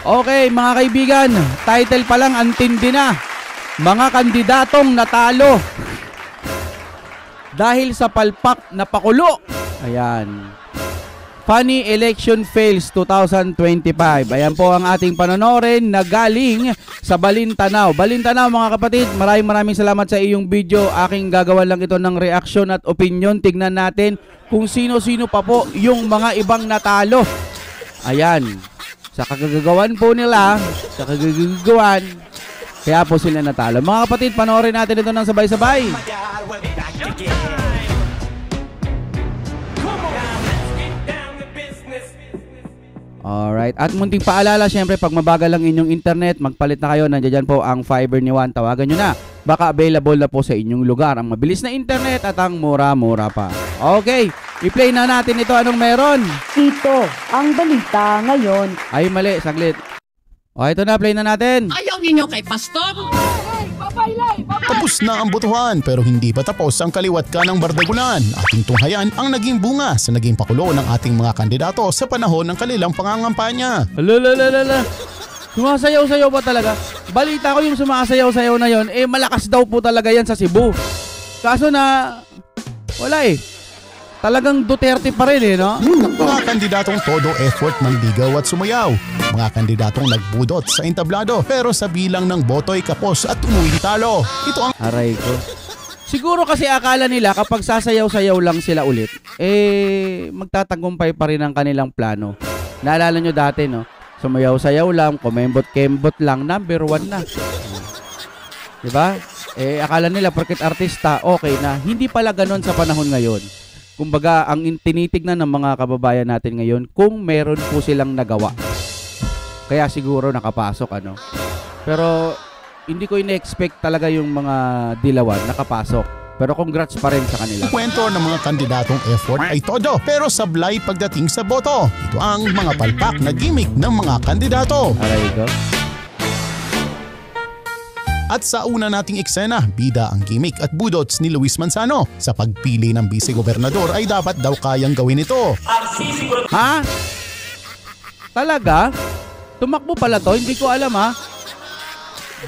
Okay, mga kaibigan, title pa lang, antindi na. Mga kandidatong natalo dahil sa palpak na pakulo. Ayan. Funny Election Fails 2025. Ayan po ang ating panonorin na galing sa Balintanaw. Balintanaw mga kapatid, maraming salamat sa iyong video. Aking gagawa lang ito ng reaction at opinion. Tignan natin kung sino-sino pa po yung mga ibang natalo. Ayan. Sa kagagawan po nila, sa kagagawan, kaya po sila natalo. Mga kapatid, panoorin natin ito ng sabay-sabay. Alright. At munting paalala, syempre, pag mabagal lang inyong internet, magpalit na kayo. Nandiyan po ang fiber ni Juan. Tawagan nyo na. Baka available na po sa inyong lugar. Ang mabilis na internet at ang mura-mura pa. Okay. I-play na natin ito. Anong meron? Ito ang balita ngayon. Ay, mali. Saglit. O, ito na. Play na natin. Ayaw ninyo kay Pastor? Tapos na ang botohan pero hindi pa tapos ang kaliwat ka ng bardagulan. Ating tunghayan ang naging bunga sa naging pakulo ng ating mga kandidato sa panahon ng kanilang pangangampanya. Alalala. Sumasayaw-sayaw pa talaga. Balita ko yung sumasayaw-sayaw na yon, eh malakas daw po talaga yan sa Cebu. Kaso na, wala eh. Talagang Duterte pa rin eh, no? Mga kandidatong todo effort manligaw at sumayaw. Mga kandidatong nagbudot sa entablado pero sa bilang ng boto'y kapos at umuwi talo. Ito ang... Aray ko. Siguro kasi akala nila kapag sasayaw-sayaw lang sila ulit, eh magtatagumpay pa rin ang kanilang plano. Naalala nyo dati, no? Sumayaw-sayaw lang, kumembot-kembot lang, number 1 na. Diba? Eh akala nila porket artista, okay na. Hindi pala ganon sa panahon ngayon. Kumbaga, ang tinitignan ng mga kababayan natin ngayon kung meron po silang nagawa. Kaya siguro nakapasok, ano. Pero hindi ko ina-expect talaga yung mga dilawan nakapasok. Pero congrats pa rin sa kanila. Kwento ng mga kandidatong effort ay todo pero sablay pagdating sa boto. Ito ang mga palpak na gimmick ng mga kandidato. Aray ko. At sa una nating eksena, bida ang gimmick at budots ni Luis Manzano. Sa pagpili ng vice-gobernador ay dapat daw kayang gawin ito. Ha? Talaga? Tumakbo pala to? Hindi ko alam ha.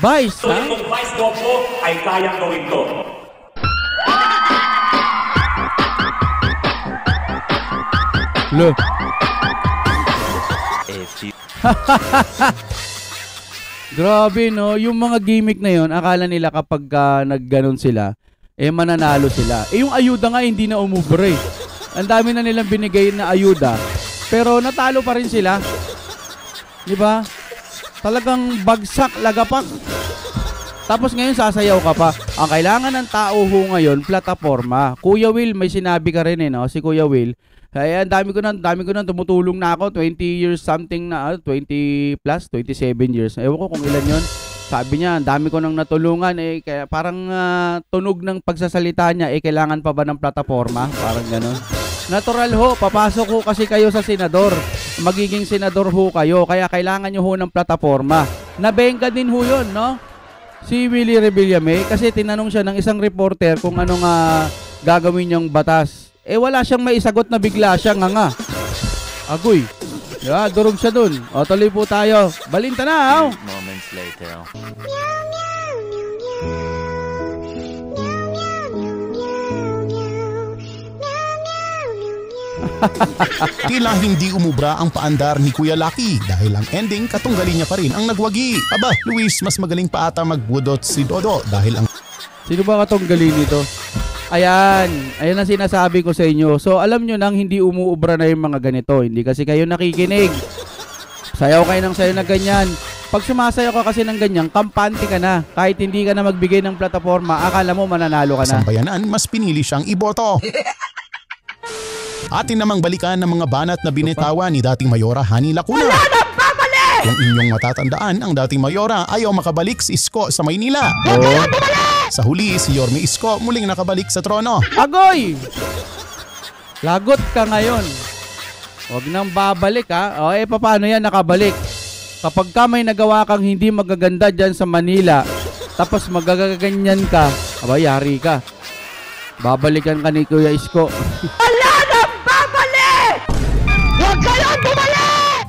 Vice, ha? Kung vice ko po ay kayang gawin to. Lo. Grabe no, yung mga gimmick na yon, akala nila kapag nagganon sila, eh mananalo sila. Eh yung ayuda nga hindi na umubre. Ang dami na nilang binigay na ayuda, pero natalo pa rin sila. 'Di ba? Talagang bagsak, lagapak. Tapos ngayon sasayaw ka pa. Ang kailangan ng tao ho ngayon, plataforma. Kuya Will, may sinabi ka rin eh, no? Si Kuya Will. Kaya dami ko nang tumutulong na ako, 20 years something na, 20 plus, 27 years. Ewan ko kung ilan yon. Sabi niya, dami ko nang natulungan, eh, kaya parang tunog ng pagsasalita niya, eh, kailangan pa ba ng plataforma? Parang gano'n. Natural ho, papasok ho kasi kayo sa senador. Magiging senador ho kayo, kaya kailangan nyo ho ng plataforma. Nabengga din ho yun, no? Si Willie Revillame, kasi tinanong siya ng isang reporter kung anong gagawin niyang batas. Eh wala siyang maisagot na bigla siya nga. Agoy. Yeah, durog siya dun. O tuloy po tayo. Balintanaw. Moments later. Tila hindi umubra ang paandar ni Kuya Lucky dahil ang ending katunggali niya pa rin ang nagwagi. Aba, Luis, mas magaling pa ata magbudot si Dodo dahil ang... Sino ba katunggali nito? Ayan ang sinasabi ko sa inyo. So alam nyo nang hindi umuubra na yung mga ganito. Hindi kasi kayo nakikinig. Sayaw kayo ng sayo na ganyan. Pag sumasayaw ka kasi ng ganyan, kampante ka na. Kahit hindi ka na magbigay ng plataforma, akala mo mananalo ka na. Sambayanan, mas pinili siyang iboto. Atin namang balikan ng mga banat na binitawan ni dating Mayora Hani Lacuna. Wala na babalik! Kung inyong matatandaan, ang dating Mayora ayaw makabalik si Isko sa Maynila. Sa huli, si Yorme Isko muling nakabalik sa trono. Agoy! Lagot ka ngayon. Huwag nang babalik ha. O eh paano yan nakabalik? Kapag ka may nagawa kang hindi magaganda dyan sa Manila, tapos magagaganyan ka, aba yari ka. Babalikan ka ni Kuya Isko. Wala na babalik! Huwag kayong bumalik!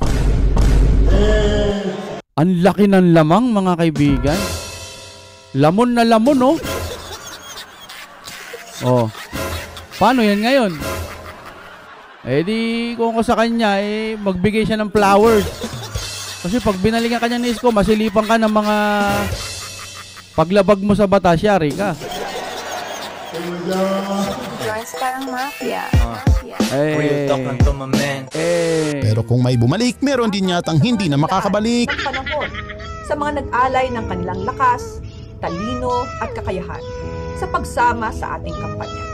Ang laki ng lamang, mga kaibigan. Lamon na lamon, oh. Oh. Paano yan ngayon? Eh di, kung ako sa kanya, magbigay siya ng flowers. Kasi pag binalingan ka niya ni Isko, masilipan ka ng mga paglabag mo sa batas, yari ka. Joyce, parang mafia. Pero kung may bumalik, meron din yatang hindi na makakabalik. Ng panahon sa mga nag-alay ng kanilang lakas, talino at kakayahan sa pagsama sa ating kampanya.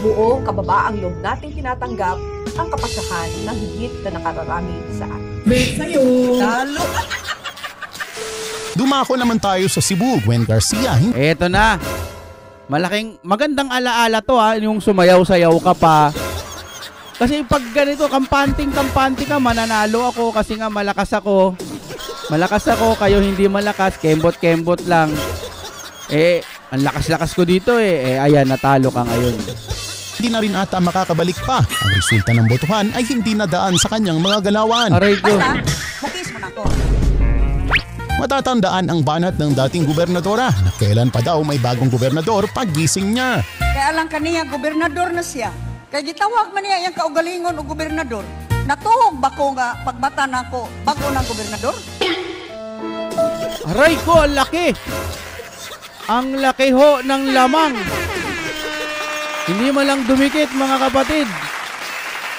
Buong kababaang loob nating tinatanggap ang kapasahan ng higit na nakararami sa atin. Dumako naman tayo sa Cebu, Gwen Garcia. Eto na. Magandang alaala to ha, yung sumayaw-sayaw ka pa. Kasi pag ganito, kampante ka, mananalo ako kasi nga malakas ako. Malakas ako, kayo hindi malakas, kembot-kembot lang. Ang lakas-lakas ko dito ayan, natalo ka ngayon. Hindi na rin ata makakabalik pa. Ang resulta ng botohan ay hindi nadaan sa kanyang mga galawan. Aray ko. Bukis mo na ako. Matatandaan ang banat ng dating gobernadora na kailan pa daw may bagong gobernador paggising niya. Kaya lang kaniya, gobernador na siya. Kaya gitawag man niya yung kaugalingon o gobernador. Natuhog ba ko nga pagbata na ko bago ng gobernador? Aray ko, ang laki. Ang laki ho ng lamang. Hindi man lang dumikit, mga kapatid.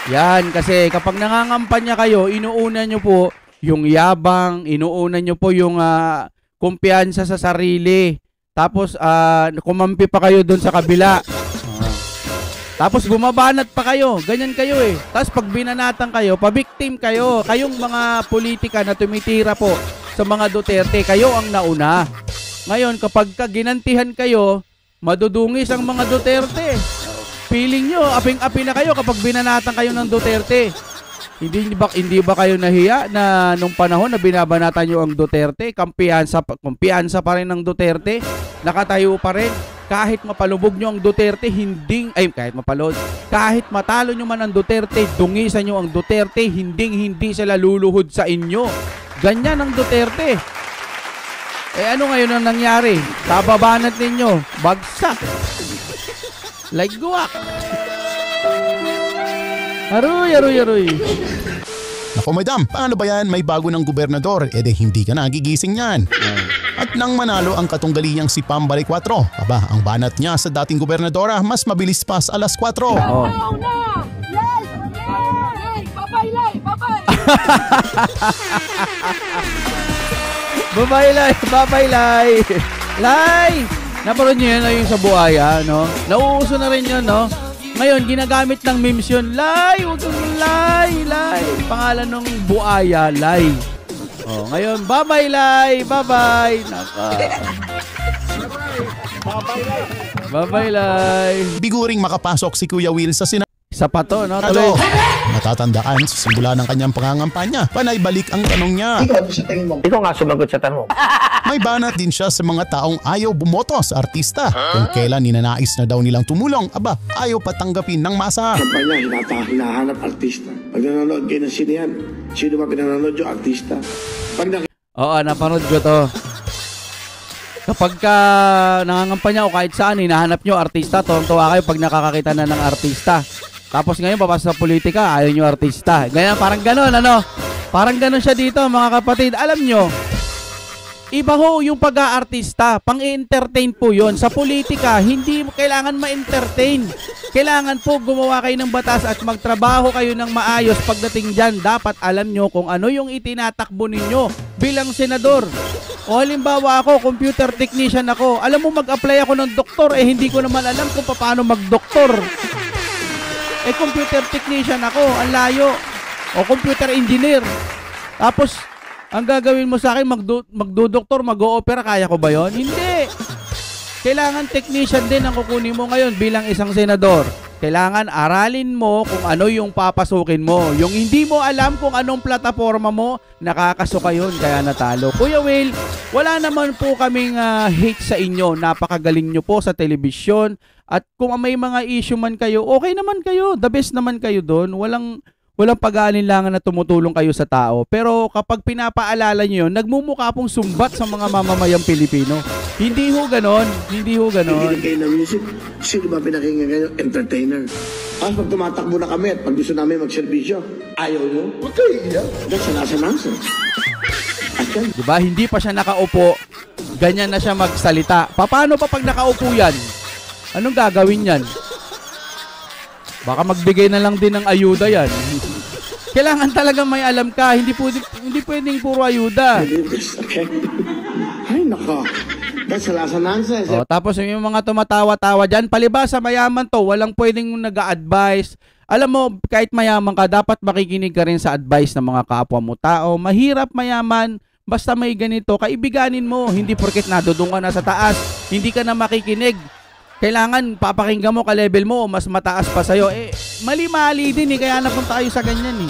Yan, kasi kapag nangangampanya kayo, inuuna nyo po yung yabang, inuuna nyo po yung kumpiyansa sa sarili. Tapos, kumampi pa kayo dun sa kabila. Tapos, bumabanat pa kayo. Ganyan kayo eh. Tapos, pag binanatan kayo, pabiktim kayo. Kayong mga politika na tumitira po sa mga Duterte, kayo ang nauna. Ngayon, kapag ginantihan kayo, madudungis ang mga Duterte. Feeling nyo, aping-api na kayo kapag binanatan kayo ng Duterte. Hindi ba kayo nahiya na nung panahon na binabanatan nyo ang Duterte, kumpiyansa pa rin ng Duterte, nakatayo pa rin. Kahit mapalubog nyo ang Duterte, kahit matalo nyo man ang Duterte, dungisan nyo ang Duterte, hindi sila luluhod sa inyo. Ganyan ang Duterte. Ano ngayon ang nangyari? Kababanat ninyo, bagsak. Like guwak. Aroy. Naku madam, paano ba yan? May bago ng gobernador, hindi ka nagigising yan. At nang manalo ang katunggaliyang si Pambay 4, ang banat niya sa dating gobernadora mas mabilis pa sa alas 4. Oh. Babay, Lai! Naparoon nyo yun yung sa buhaya, no? Nauuso na rin yun, no? Ngayon, ginagamit ng memes yun. Lai! Huwag kang Lai! Pangalan ng buhaya, Lai. Oh, ngayon, bye-bye, Lai! Bye-bye! Naka. Bye-bye, Lai! Biguring makapasok si Kuya Will sa Isa pa to, no? Tuloy. Matatandaan sa simula ng kanyang pangangampanya, panay balik ang tanong niya. Ikaw nga sumagot sa tanong. May banat din siya sa mga taong ayaw bumoto sa artista. Kung kailan ninanais na daw nilang tumulong, ayaw patanggapin ng masa. Kampanya, hinahanap artista. Pag nanonood kayo ng sinihan, sino ba pinanonood yung artista? Oo, napanood ko to. Kapag nangangampanya o kahit saan, hinahanap nyo artista, tuwang-tuwa kayo pag nakakakita na ng artista. Tapos ngayon, papasok sa politika, ayaw nyo artista. Ganyan, parang ganon, ano? Parang ganon siya dito, mga kapatid. Alam nyo, iba ho yung pag-aartista, pang-entertain po yon. Sa politika, hindi mo kailangan ma-entertain. Kailangan po gumawa kayo ng batas at magtrabaho kayo ng maayos pagdating dyan. Dapat alam nyo kung ano yung itinatakbo ninyo bilang senador. O halimbawa ako, computer technician ako. Alam mo, mag-apply ako ng doktor, hindi ko naman alam kung paano mag-doktor. Computer technician ako, ang layo. O computer engineer. Tapos, ang gagawin mo sa akin, magdodoktor, mag-o-opera, kaya ko ba yon? Hindi. Kailangan technician din ang kukunin mo ngayon bilang isang senador. Kailangan aralin mo kung ano yung papasukin mo. Yung hindi mo alam kung anong plataforma mo, nakakasuka yun, kaya natalo. Kuya Will, wala naman po kaming hate sa inyo. Napakagaling nyo po sa telebisyon. At kung may mga issue man kayo, okay naman kayo. The best naman kayo doon. walang pag-aalinlangan na tumutulong kayo sa tao. Pero kapag pinapaalala nyo yun, nagmumukha pong sumbat sa mga mamamayang Pilipino. Hindi ho ganon. Hindi ho ganon. Hindi kayo ng music. Sino ba pinakinggan kayo? Entertainer. Tapos pag tumatakbo na kami at pag gusto namin magserbisyo, ayaw nyo? Huwag kayo iyak. That's an answer. Diba? Hindi pa siya nakaupo. Ganyan na siya magsalita. Paano pa pag nakaupo yan? Anong gagawin yan? Baka magbigay na lang din ng ayuda yan. Kailangan talaga may alam ka. Hindi pwedeng puro ayuda. Okay. Ay, nako. That's an answer. Oh, tapos yung mga tumatawa-tawa dyan, palibasa mayaman to, walang pwedeng nag-a-advise. Alam mo, kahit mayaman ka, dapat makikinig ka rin sa advice ng mga kapwa mo tao. Mahirap mayaman, basta may ganito, kaibiganin mo. Hindi porket nadudong ka na sa taas, hindi ka na makikinig. Kailangan papakinggan mo ka-level mo o mas mataas pa sa'yo. Mali-mali din kaya napunta kayo sa ganyan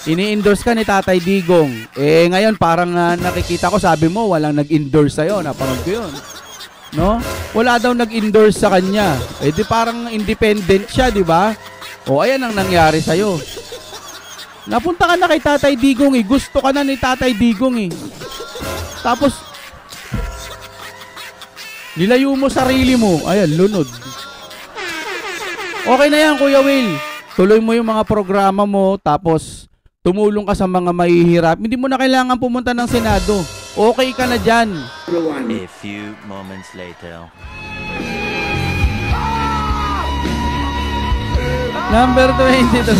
Ini-endorse ka ni Tatay Digong. Ngayon parang nakikita ko, sabi mo, walang nag-endorse sa'yo. Napanood ko yun. No? Wala daw nag-endorse sa kanya. Di parang independent siya, di ba? O, ayan ang nangyari sa'yo. Napunta ka na kay Tatay Digong Gusto ka na ni Tatay Digong Tapos, nilayo mo sarili mo. Ayan, lunod. Okay na yan, Kuya Will. Tuloy mo yung mga programa mo, tapos tumulong ka sa mga mahihirap. Hindi mo na kailangan pumunta ng Senado. Okay ka na dyan. A few moments later. Number 22.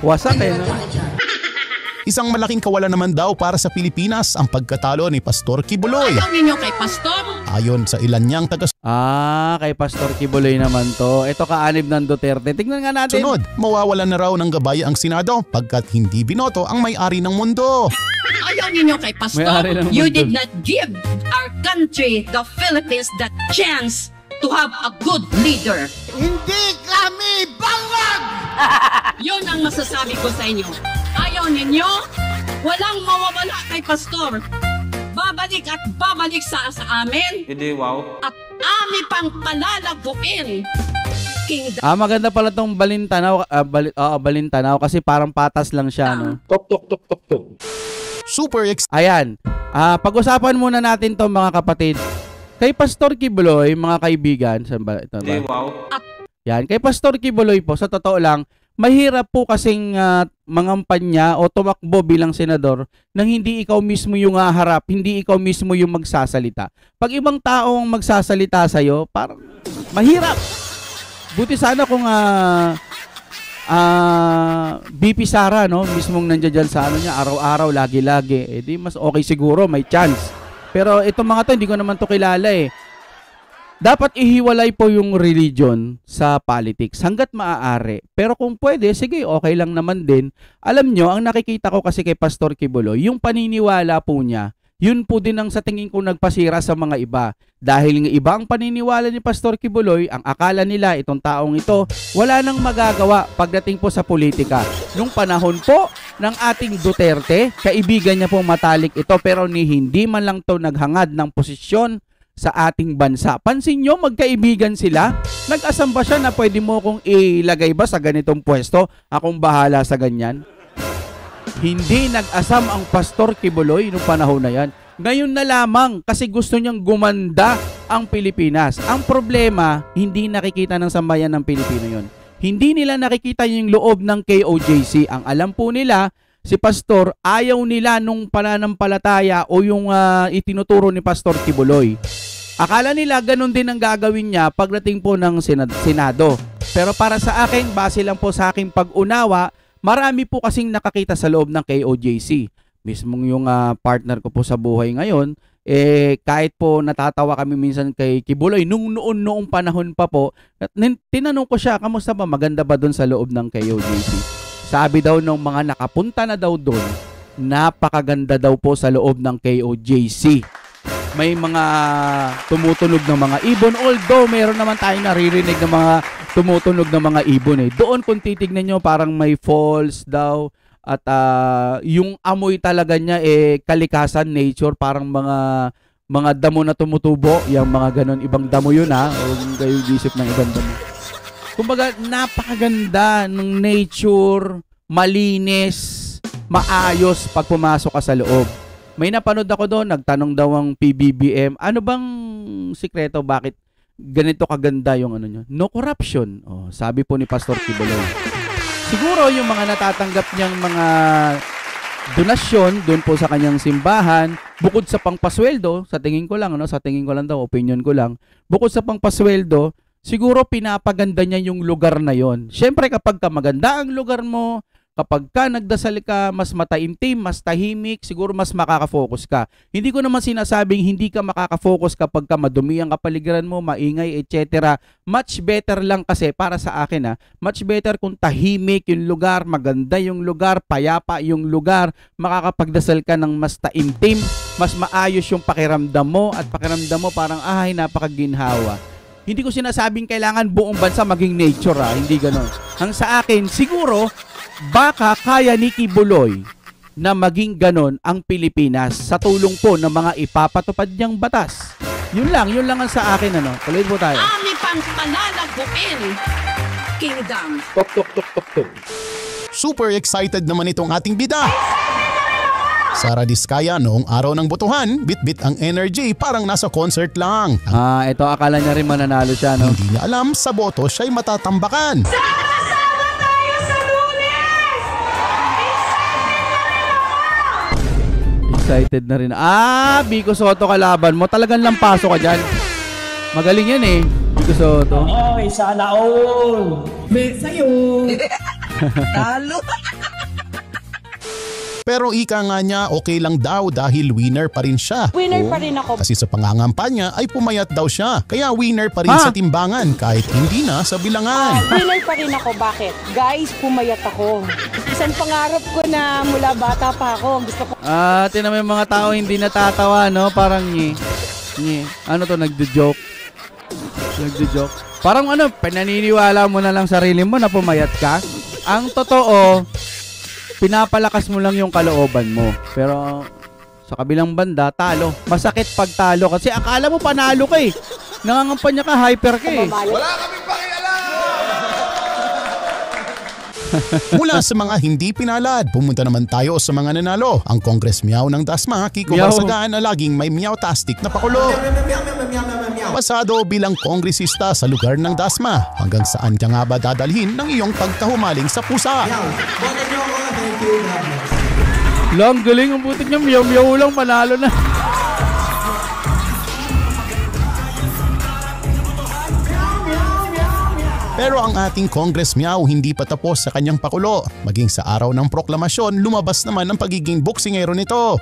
Wasak no? Isang malaking kawalan naman daw para sa Pilipinas ang pagkatalo ni Pastor Kibuloy. Ayaw ninyo kay Pastor? Ayon sa ilan niyang kay Pastor Kibuloy naman to. Ito kaanib ng Duterte. Tingnan nga natin. Sunod, mawawalan na raw ng gabay ang Senado pagkat hindi binoto ang may-ari ng mundo. Ayaw ninyo kay Pastor? You did not give our country, the Philippines, the chance to have a good leader. Hindi kami bangag! Yun ang masasabi ko sa inyo. Ayaw ninyo, walang mawawala kay Pastor. Babalik at babalik sa amin. Hindi, wow. At ami pang palalaguin. Maganda pala tong Balintanaw. Balintanaw kasi parang patas lang siya, no? Tok, tok, tok, tok, tok. Super Ayan. Pag-usapan muna natin to mga kapatid. Kay Pastor Kibuloy, mga kaibigan, saan ba ito? Hindi, wow. Yan, kay Pastor Kibuloy po, sa totoo lang, mahirap po kasing mangampanya o tumakbo bilang senador nang hindi ikaw mismo yung haharap, hindi ikaw mismo yung magsasalita. Pag ibang tao ang magsasalita sa'yo, parang mahirap. Buti sana kung BP Sara, no, mismong nandiyan sa niya, araw-araw, lagi-lagi, di mas okay siguro, may chance. Pero itong mga to, hindi ko naman to kilala Dapat ihiwalay po yung religion sa politics hanggat maaari. Pero kung pwede, sige, okay lang naman din. Alam nyo, ang nakikita ko kasi kay Pastor Kibuloy, yung paniniwala po niya, yun po din ang sa tingin ko nagpasira sa mga iba. Dahil ng iba ang paniniwala ni Pastor Kibuloy, ang akala nila itong taong ito, wala nang magagawa pagdating po sa politika. Nung panahon po ng ating Duterte, kaibigan niya pong matalik ito pero hindi man lang to naghangad ng posisyon sa ating bansa. Pansin nyo, magkaibigan sila. Nag-asam ba siya na pwede mo kong ilagay ba sa ganitong pwesto? Akong bahala sa ganyan. Hindi nag-asam ang Pastor Kibuloy noong panahon na yan. Ngayon na lamang kasi gusto niyang gumanda ang Pilipinas. Ang problema, hindi nakikita ng sambayan ng Pilipino yon. Hindi nila nakikita yung loob ng KOJC. Ang alam po nila, si Pastor, ayaw nila nung pananampalataya o yung itinuturo ni Pastor Kibuloy. Akala nila ganun din ang gagawin niya pagdating po ng Senado. Pero para sa akin, base lang po sa aking pag-unawa, marami po kasing nakakita sa loob ng KOJC. Mismong yung partner ko po sa buhay ngayon, kahit po natatawa kami minsan kay Kibuloy, noong panahon pa po, tinanong ko siya, kamusta ba? Maganda ba doon sa loob ng KOJC? Sabi daw ng mga nakapunta na daw doon, napakaganda daw po sa loob ng KOJC. May mga tumutunog ng mga ibon, although meron naman tayong naririnig ng mga tumutunog ng mga ibon Doon kung titignan nyo, parang may falls daw at yung amoy talaga niya kalikasan, nature, parang mga mga damo na tumutubo, yung mga ganon, ibang damo yun ha, huwag kayo isip ng ibang damo. Kumbaga, napakaganda ng nature, malinis, maayos pag pumasok ka sa loob. May napanood ako doon, nagtanong daw ang PBBM, ano bang sikreto, bakit ganito kaganda yung ano nyo? No corruption. Oh, sabi po ni Pastor Kibuloy. Siguro yung mga natatanggap niyang mga donasyon doon po sa kanyang simbahan, bukod sa pangpasweldo, sa tingin ko lang daw, opinion ko lang, bukod sa pangpasweldo, siguro pinapaganda niya yung lugar na yon. Siyempre kapag ka maganda ang lugar mo, kapag ka nagdasal ka, mas mataimtim, mas tahimik, siguro mas makaka-focus ka. Hindi ko naman sinasabing hindi ka makaka-focus kapag ka madumi ang kapaligiran mo, maingay, etc. Much better lang kasi para sa akin much better kung tahimik yung lugar, maganda yung lugar, payapa yung lugar, makakapagdasal ka ng mas taimtim, mas maayos yung pakiramdam mo at pakiramdam mo parang napakaginhawa. Hindi ko sinasabing kailangan buong bansa maging nature hindi ganon. Ang sa akin, siguro, baka kaya ni Kibuloy na maging ganon ang Pilipinas sa tulong po ng mga ipapatupad niyang batas. Yun lang ang sa akin Tuloy po tayo. Ami pang palalaguin, Kingdom. Tok. Super excited naman itong ating bida. Sara Diskaya noong araw ng botohan, bit-bit ang energy, parang nasa concert lang. Ito akala niya rin mananalo siya, no? Hindi niya alam sa boto siya'y matatambakan. Sama tayo sa Lunes! Excited na rin. Biko Soto kalaban mo. Talagang lampaso ka dyan. Magaling yan Biko Soto. Oy, sana all. Sa'yo. Talo. Pero ika nga niya okay lang daw dahil winner pa rin siya. Winner pa rin ako. Kasi sa pangangampanya ay pumayat daw siya. Kaya winner pa rin sa timbangan kahit hindi na sa bilangan. Winner pa rin ako. Bakit? Guys, pumayat ako. Isang pangarap ko na mula bata pa ako. Gusto ko... Tinan mo yung mga tao hindi natatawa, no? Parang ano to, nagjo-joke. Parang pinaniniwala mo na lang sarili mo na pumayat ka. Ang totoo, pinapalakas mo lang yung kalooban mo. Pero sa kabilang banda, talo. Masakit pag talo kasi akala mo panalo ka Nangangampanya ka, hyper ka Wala kaming pakialam! Mula sa mga hindi pinalad, pumunta naman tayo sa mga nanalo. Ang Congress Miao ng Dasma, Kiko Barsagan na laging may miao-tastic na pakulo. Pasado bilang kongresista sa lugar ng Dasma. Hanggang saan ka nga ba dadalhin ng iyong pagkahumaling sa pusa? Lang, galing ang butik niya. Miyaw-miyaw lang, panalo na. Pero ang ating Congress Miao hindi pa tapos sa kanyang pakulo. Maging sa araw ng proklamasyon, lumabas naman ang pagiging boksingero nito.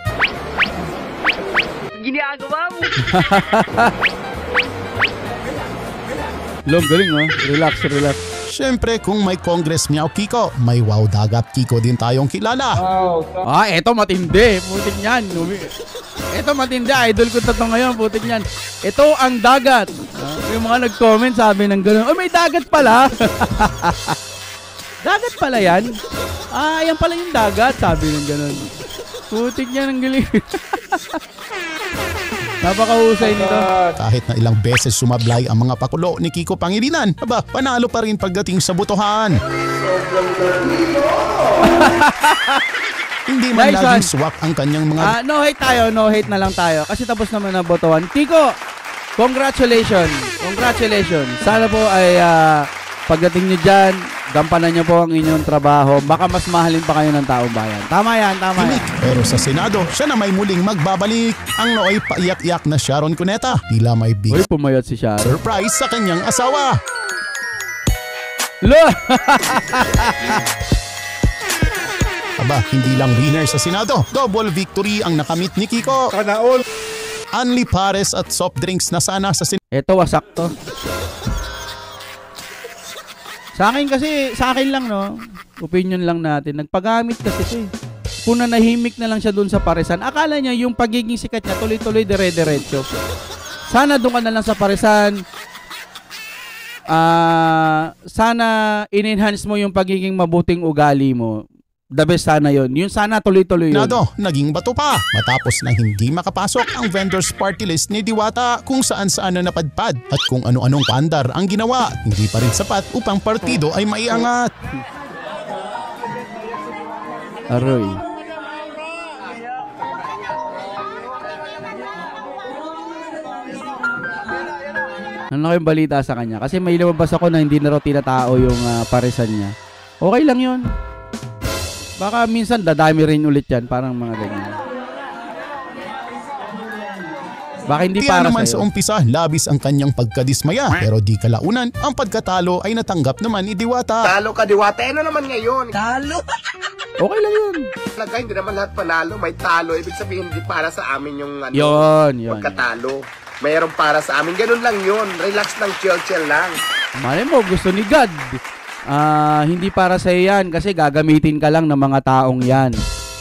Ginagawa mo. Long, galing Relax. Siyempre kung may Congress Miao Kiko, may Wow Dagat Kiko din tayong kilala. Eto matindi. Putik niyan. Eto matindi. Idol ko to ngayon. Putik niyan. Ito ang dagat. Yung mga nag-comment sabi ng gano'n, may dagat pala. Dagat pala yan? Yan pala yung dagat. Sabi ng gano'n. Putik niyan ang galing. Napakahusay nito. Kahit na ilang beses sumablay ang mga pakulo ni Kiko Pangilinan, panalo pa rin pagdating sa botohan. Hindi man laging swak ang kanyang mga... No hate na lang tayo. Kasi tapos naman ang botohan. Kiko, congratulations. Sana po ay pagdating nyo dyan, gampanan nyo po ang inyong trabaho. Baka mas mahalin pa kayo ng taong bayan. Tama yan. Pero sa Senado, siya na may muling magbabalik. Ang nooy paiyak-iyak na Sharon Cuneta. Tila may big pumayat si Sharon. Surprise sa kanyang asawa. Hindi lang winner sa Senado. Double victory ang nakamit ni Kiko. Kanaol. Only pares at soft drinks na sana sa Senado. Ito, wasak to. Sa akin lang, opinion lang natin. Nagpagamit kasi ito Kung nanahimik na lang siya dun sa paresan, akala niya yung pagiging sikat niya tuloy-tuloy dire-diretso. Sana doon ka na lang sa paresan. Sana in-enhance mo yung pagiging mabuting ugali mo. The best sana yun. Yung sana tuloy-tuloy yun. Naging bato pa matapos na hindi makapasok ang vendors party list ni Diwata kung saan-saan na napadpad at kung ano-anong pandar ang ginawa. Hindi pa rin sapat upang partido ay maiangat. Aroy. Ano kayong balita sa kanya? Kasi may lumabas ako na hindi na raw tinatao yung parisan niya. Okay lang yun. Baka minsan dadami rin ulit yan. Parang mga ganyan. Baka hindi para naman sa'yo. Sa umpisa, labis ang kanyang pagkadismaya. Pero di kalaunan, ang pagkatalo ay natanggap naman ni Diwata. Talo ka, Diwata. Ano naman ngayon? Talo? Okay lang yun. Talaga, hindi naman lahat panalo. May talo. Ibig sabihin, hindi para sa amin yung yun. pagkatalo. Mayroon para sa amin. Ganun lang yun. Relax lang, chill lang. Malay mo, gusto ni God. Hindi para sa yan kasi gagamitin ka lang ng mga taong yan.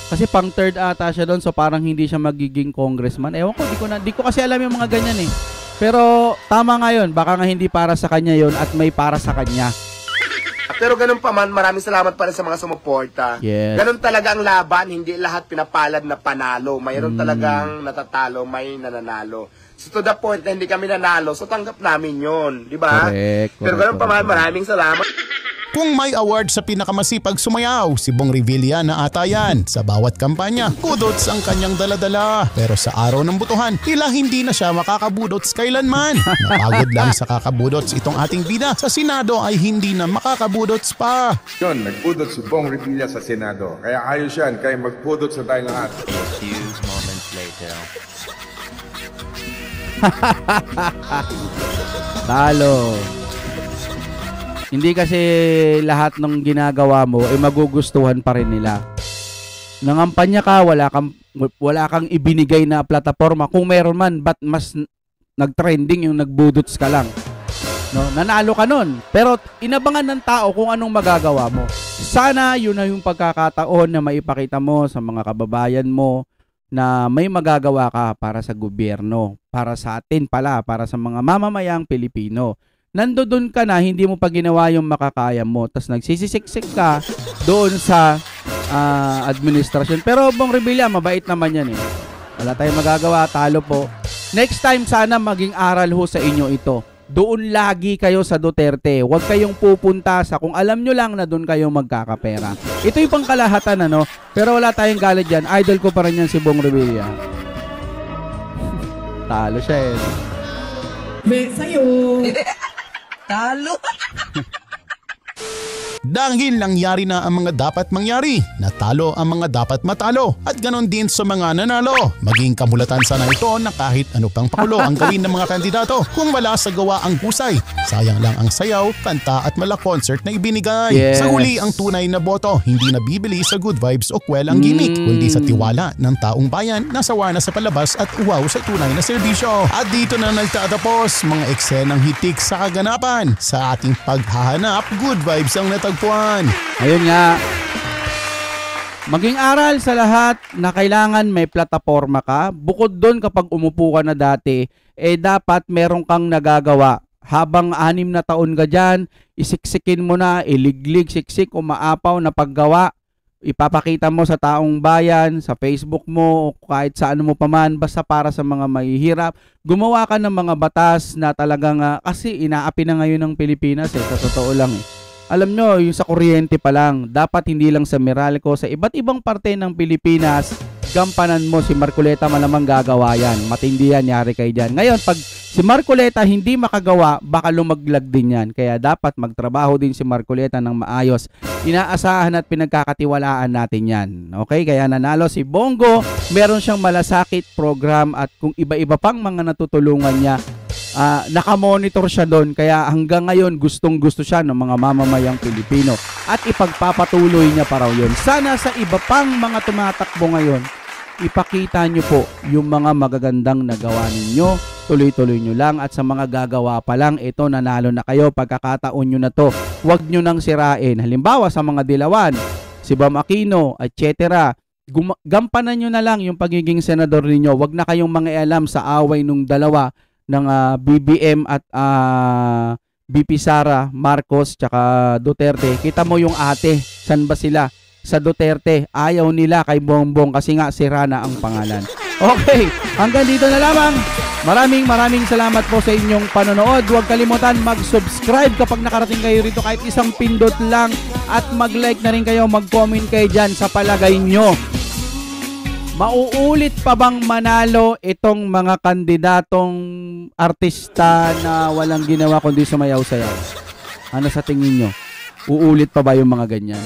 Kasi pang third ata siya doon, so parang hindi siya magiging congressman. Ewan ko, di ko kasi alam yung mga ganyan eh. Pero tama nga yun, baka nga hindi para sa kanya yun at may para sa kanya. Pero ganun pa man, maraming salamat pa rin sa mga sumuporta. Yes. Ganun talaga ang laban, hindi lahat pinapalad na panalo. Mayroon talagang natatalo, may nananalo. So to the point na hindi kami nanalo, so tanggap namin yun, di ba? Pero ganun pa man, maraming salamat. Kung may award sa pinakamasipag sumayaw, si Bong Revilla na ata yan. Sa bawat kampanya, kudots ang kanyang daladala. Pero sa araw ng butuhan, tila hindi na siya makakabudots kailanman. Napagod lang sa kakabudots itong ating bida. Sa Senado ay hindi na makakabudots pa. Yun, nagbudots si Bong Revilla sa Senado. Kaya ayos yan, kaya magbudots na tayo lahat. A few moments later. Talo. Hindi kasi lahat ng ginagawa mo ay magugustuhan pa rin nila. Nangampanya ka, wala kang ibinigay na plataforma. Kung meron man, ba't mas nag-trending yung nagbudots ka lang? No, nanalo ka nun. Pero inabangan ng tao kung anong magagawa mo. Sana yun na yung pagkakataon na maipakita mo sa mga kababayan mo na may magagawa ka para sa gobyerno, para sa atin pala, para sa mga mamamayang Pilipino. Nandoon ka na, hindi mo pa ginawa yung makakaya mo, tas nagsisisiksik ka doon sa administrasyon. Pero Bong Revilla, mabait naman yan eh. Wala tayong magagawa, talo po. Next time sana maging aral ho sa inyo ito. Doon lagi kayo sa Duterte. Huwag kayong pupunta sa kung alam nyo lang na doon kayo magkakapera. Ito yung pangkalahatan ano, pero wala tayong galit dyan. Idol ko pa rin yan si Bong Revilla. Talo siya eh. Be, sa'yo. Talo. Dahil nangyari na ang mga dapat mangyari, natalo ang mga dapat matalo at ganon din sa mga nanalo. Maging kamulatan sana ito na kahit ano pang pakulo ang gawin ng mga kandidato kung wala sa gawa ang husay. Sayang lang ang sayaw, kanta at mala-concert na ibinigay. Yes. Sa huli ang tunay na boto, hindi nabibili sa good vibes o kwel ang gimmick, kundi sa tiwala ng taong bayan na sawa na sa palabas at uwaw sa tunay na serbisyo. At dito na nagtatapos mga eksenang hitik sa kaganapan. Sa ating paghahanap, good vibes ang natagpuan. Ayun nga. Maging aral sa lahat na kailangan may plataforma ka. Bukod doon kapag umupo ka na dati, dapat meron kang nagagawa. Habang 6 na taon ka dyan, isiksikin mo na, iliglig, siksik, umaapaw na paggawa. Ipapakita mo sa taong bayan, sa Facebook mo, o kahit saan mo paman, basta para sa mga mahihirap. Gumawa ka ng mga batas na talagang, kasi inaapi na ngayon ng Pilipinas sa totoo lang eh. Alam nyo, yung sa kuryente pa lang, dapat hindi lang sa Meralco, sa iba't ibang parte ng Pilipinas, gampanan mo si Marcoleta, malamang gagawa yan. Matindi yan, yari kayo dyan. Ngayon, pag si Marcoleta hindi makagawa, baka lumaglag din yan. Kaya dapat magtrabaho din si Marcoleta ng maayos. Inaasahan at pinagkakatiwalaan natin yan. Okay? Kaya nanalo si Bongo, meron siyang malasakit program at kung iba-iba pang mga natutulungan niya, nakamonitor siya doon. Kaya hanggang ngayon, gustong-gusto siya ng mga mamamayang Pilipino. At ipagpapatuloy niya pa raw yun. Sana sa iba pang mga tumatakbo ngayon, ipakita nyo po yung mga magagandang nagawa ninyo. Tuloy-tuloy nyo lang. At sa mga gagawa pa lang, ito, nanalo na kayo. Pagkakataon nyo na to. Huwag nyo nang sirain. Halimbawa sa mga Dilawan, si Bam Aquino, etc. Gampanan nyo na lang yung pagiging senador ninyo. Huwag na kayong mangialam sa away nung dalawa ng BBM at BP Sara Marcos tsaka Duterte. Kita mo yung ate, san ba sila? sa Duterte. Ayaw nila kay Bongbong kasi nga sira na ang pangalan. Okay, hanggang dito na lamang. Maraming salamat po sa inyong panonood. Huwag kalimutan mag-subscribe kapag nakarating kayo rito kahit isang pindot lang. At mag-like na rin kayo, mag-comment kayo dyan sa palagay nyo. Mauulit pa bang manalo itong mga kandidatong artista na walang ginawa kundi sumayaw-sayaw? Ano sa tingin nyo? Uulit pa ba yung mga ganyan?